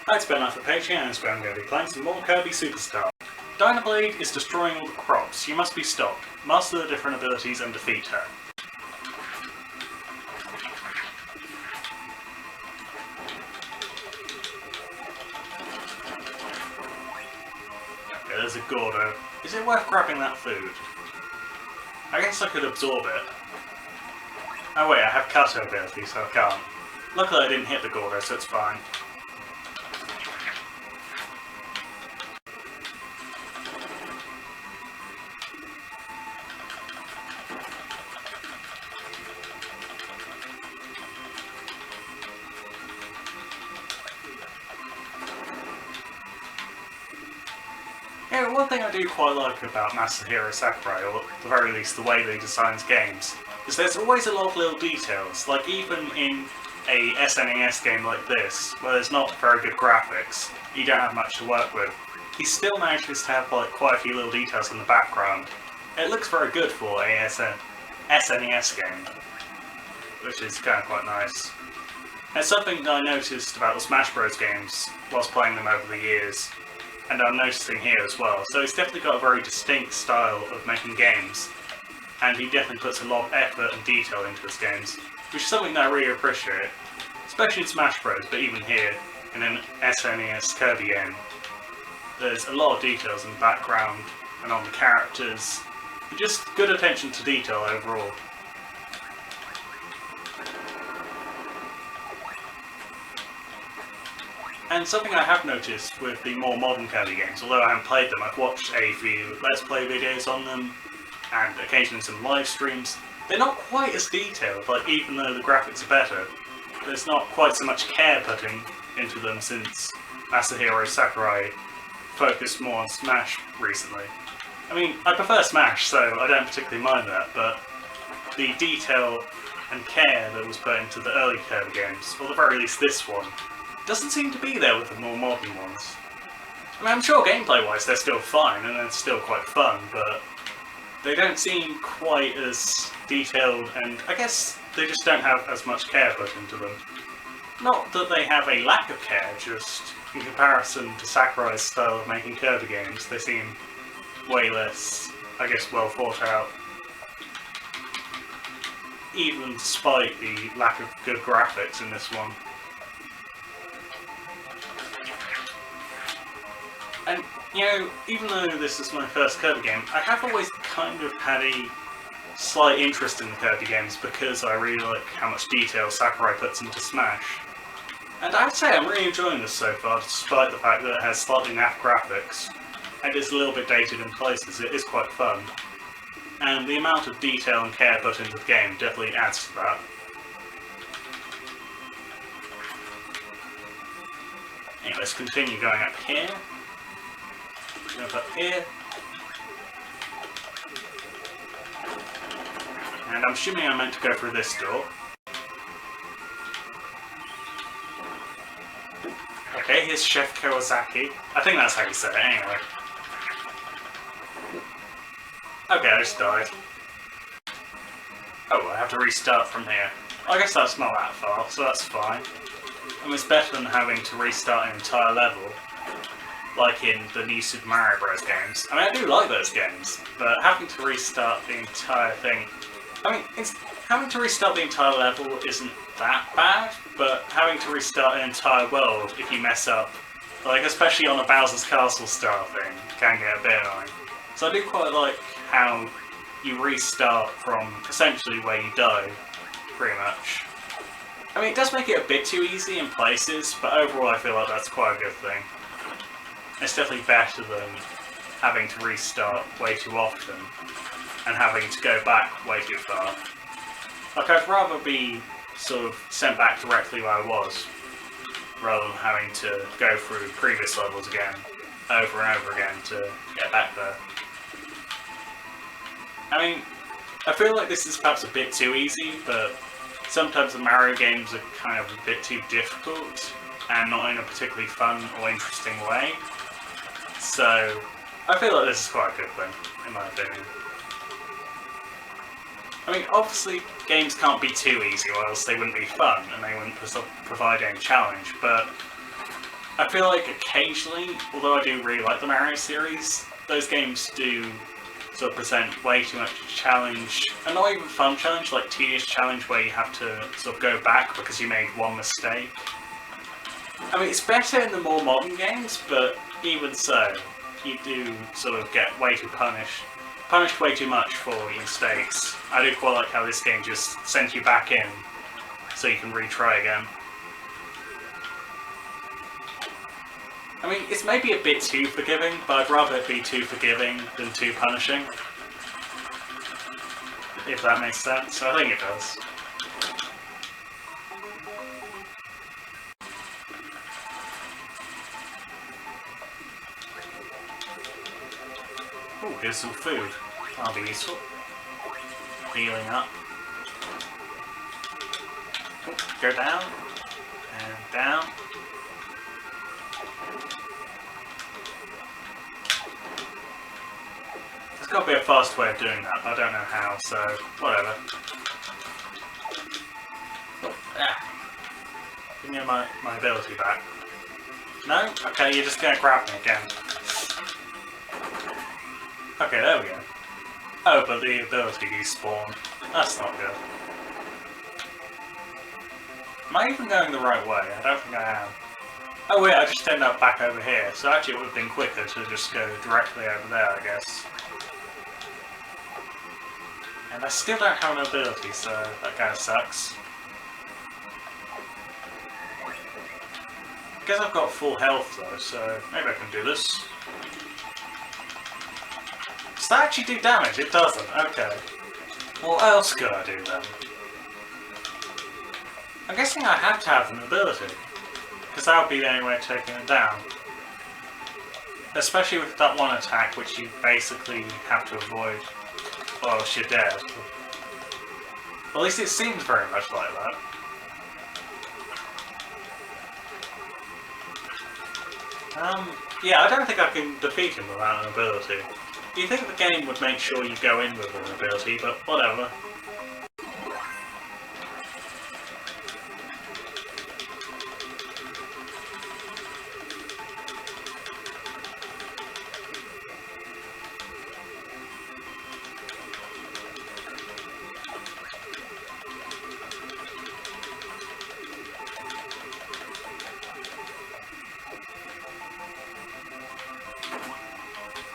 Hi, it's Ben for Patreon, and today I'm going to be playing some more Kirby Super Star. Dynablade is destroying all the crops. You must be stopped. Master the different abilities and defeat her. Okay, there's a Gordo. Is it worth grabbing that food? I guess I could absorb it. Oh wait, I have Kato ability, so I can't. Luckily I didn't hit the Gordo, so it's fine. Yeah, one thing I do quite like about Masahiro Sakurai, or at the very least the way they designs games, is there's always a lot of little details. Like even in a SNES game like this, where there's not very good graphics, you don't have much to work with, he still manages to have like quite a few little details in the background. It looks very good for a SNES game, which is kind of quite nice. It's something that I noticed about the Smash Bros games whilst playing them over the years, and I'm noticing here as well. So he's definitely got a very distinct style of making games, and he definitely puts a lot of effort and detail into his games, which is something that I really appreciate, especially in Smash Bros, but even here in an SNES Kirby game. There's a lot of details in the background and on the characters, and just good attention to detail overall. And something I have noticed with the more modern Kirby games, although I haven't played them, I've watched a few Let's Play videos on them, and occasionally some live streams. They're not quite as detailed, like even though the graphics are better, there's not quite so much care put into them since Masahiro Sakurai focused more on Smash recently. I mean, I prefer Smash, so I don't particularly mind that, but the detail and care that was put into the early Kirby games, or at the very least this one, doesn't seem to be there with the more modern ones. I mean, I'm sure gameplay-wise they're still fine and they're still quite fun, but they don't seem quite as detailed, and I guess they just don't have as much care put into them. Not that they have a lack of care, just in comparison to Sakurai's style of making Kirby games, they seem way less, I guess, well thought out. Even despite the lack of good graphics in this one. And, you know, even though this is my first Kirby game, I have always kind of had a slight interest in the Kirby games because I really like how much detail Sakurai puts into Smash. And I would say I'm really enjoying this so far, despite the fact that it has slightly naff graphics, and is a little bit dated in places. It is quite fun. And the amount of detail and care put into the game definitely adds to that. Anyway, let's continue going up here. Jump up here. And I'm assuming I'm meant to go through this door. Okay, here's Chef Kawasaki. I think that's how you say it anyway. Okay, I just died. Oh, I have to restart from here. I guess that's not that far, so that's fine. I mean, it's better than having to restart an entire level, like in the new Super Mario Bros. Games. I mean, I do like those games, but having to restart the entire thing... I mean, having to restart the entire level isn't that bad, but having to restart an entire world if you mess up, like especially on a Bowser's Castle style thing, can get a bit annoying. So I do quite like how you restart from essentially where you died, pretty much. I mean, it does make it a bit too easy in places, but overall I feel like that's quite a good thing. It's definitely better than having to restart way too often and having to go back way too far. Like, I'd rather be sort of sent back directly where I was, rather than having to go through previous levels again, over and over again to get back there. I mean, I feel like this is perhaps a bit too easy, but sometimes the Mario games are kind of a bit too difficult, and not in a particularly fun or interesting way. So, I feel like this is quite a good thing, in my opinion. I mean, obviously, games can't be too easy, or else they wouldn't be fun, and they wouldn't provide any challenge, but I feel like occasionally, although I do really like the Mario series, those games do sort of present way too much challenge, and not even fun challenge, like tedious challenge where you have to sort of go back because you made one mistake. I mean, it's better in the more modern games, but even so, you do sort of get way too punished way too much for your mistakes. I do quite like how this game just sends you back in so you can retry again. I mean, it's maybe a bit too forgiving, but I'd rather it be too forgiving than too punishing. If that makes sense. So I think it does. Oh, here's some food. That'll be useful. Healing up. Oh, go down. And down. There's got to be a fast way of doing that, but I don't know how, so whatever. Oh, ah. Give me my ability back. No? Okay, you're just going to grab me again. Okay, there we go. Oh, but the ability despawned. That's not good. Am I even going the right way? I don't think I am. Oh wait, I just ended up back over here, so actually it would have been quicker to just go directly over there, I guess. And I still don't have an ability, so that kind of sucks. I guess I've got full health though, so maybe I can do this. Does that actually do damage? It doesn't. Okay. Well, what else could I do then? I'm guessing I have to have an ability, because that would be the only way of taking it down. Especially with that one attack, which you basically have to avoid, or else you're dead. At least it seems very much like that. Yeah, I don't think I can defeat him without an ability. You'd think the game would make sure you go in with an ability, but whatever.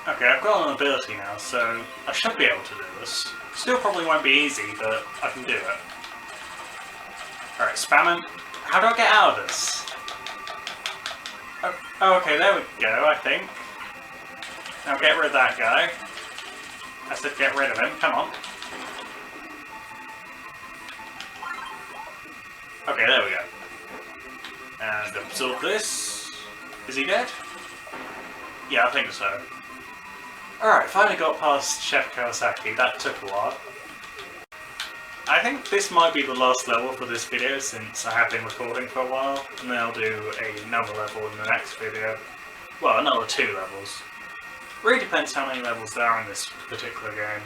Okay, I've got an ability now, so I should be able to do this. Still probably won't be easy, but I can do it. Alright, spamming. How do I get out of this? Oh, okay, there we go, I think. Now get rid of that guy. I said get rid of him, come on. Okay, there we go. And absorb this. Is he dead? Yeah, I think so. Alright, finally got past Chef Kawasaki. That took a while. I think this might be the last level for this video since I have been recording for a while, and then I'll do another level in the next video. Well, another 2 levels. Really depends how many levels there are in this particular game.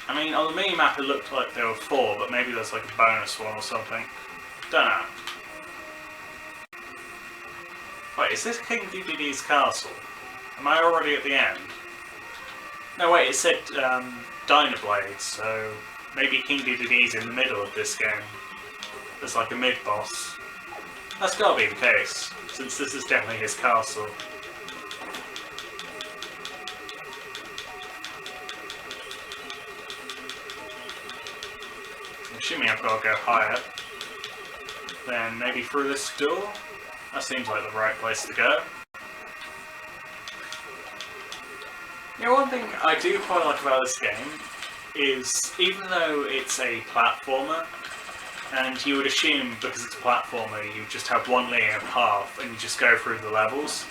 I mean, on the mini-map it looked like there were 4, but maybe there's like a bonus one or something. Don't know. Wait, is this King DDD's castle? Am I already at the end? No, wait, it said Dynablade, so maybe King DDD's in the middle of this game. There's like a mid-boss. That's gotta be the case, since this is definitely his castle. I'm assuming I've got to go higher. Then maybe through this door? That seems like the right place to go. You know, one thing I do quite like about this game is, even though it's a platformer, and you would assume because it's a platformer you just have one linear path and you just go through the levels,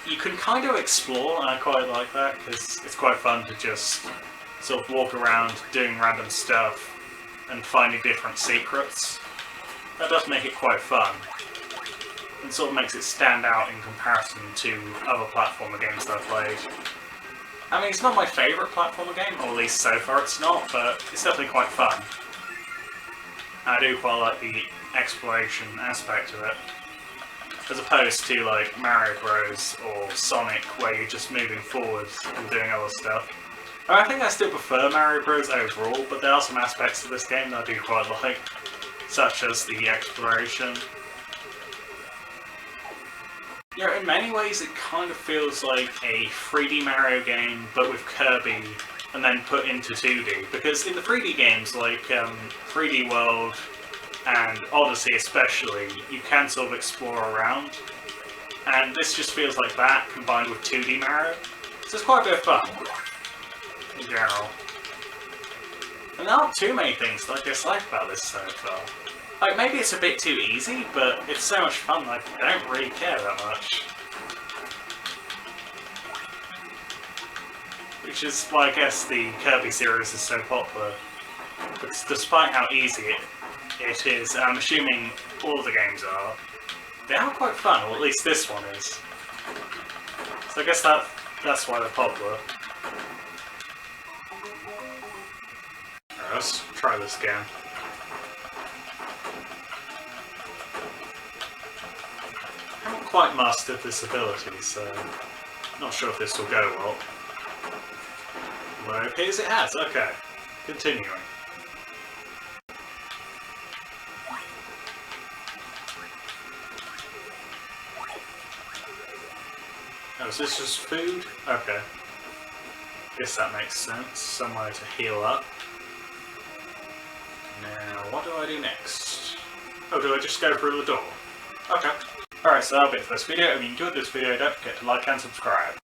you can kind of explore, and I quite like that because it's quite fun to just sort of walk around doing random stuff and finding different secrets. That does make it quite fun. And sort of makes it stand out in comparison to other platformer games that I've played. I mean, it's not my favourite platformer game, or at least so far it's not, but it's definitely quite fun. I do quite like the exploration aspect of it, as opposed to like Mario Bros or Sonic, where you're just moving forward and doing other stuff. And I think I still prefer Mario Bros overall, but there are some aspects of this game that I do quite like, such as the exploration. You know, in many ways it kind of feels like a 3D Mario game, but with Kirby, and then put into 2D. Because in the 3D games, like 3D World and Odyssey especially, you can sort of explore around. And this just feels like that, combined with 2D Mario. So it's quite a bit of fun, in general. And there aren't too many things that I dislike about this so far. Like, maybe it's a bit too easy, but it's so much fun, like, I don't really care that much. Which is why I guess the Kirby series is so popular. Because despite how easy it is, I'm assuming all the games are, they are quite fun, or at least this one is. So I guess that's why they're popular. Alright, let's try this again. I haven't quite mastered this ability, so not sure if this will go well. Well, it appears it has. Okay, continuing. Oh, is this just food? Okay. Guess that makes sense. Somewhere to heal up. Now, what do I do next? Oh, do I just go through the door? Okay. Alright, so that'll be it for this video. If you enjoyed this video, don't forget to like and subscribe.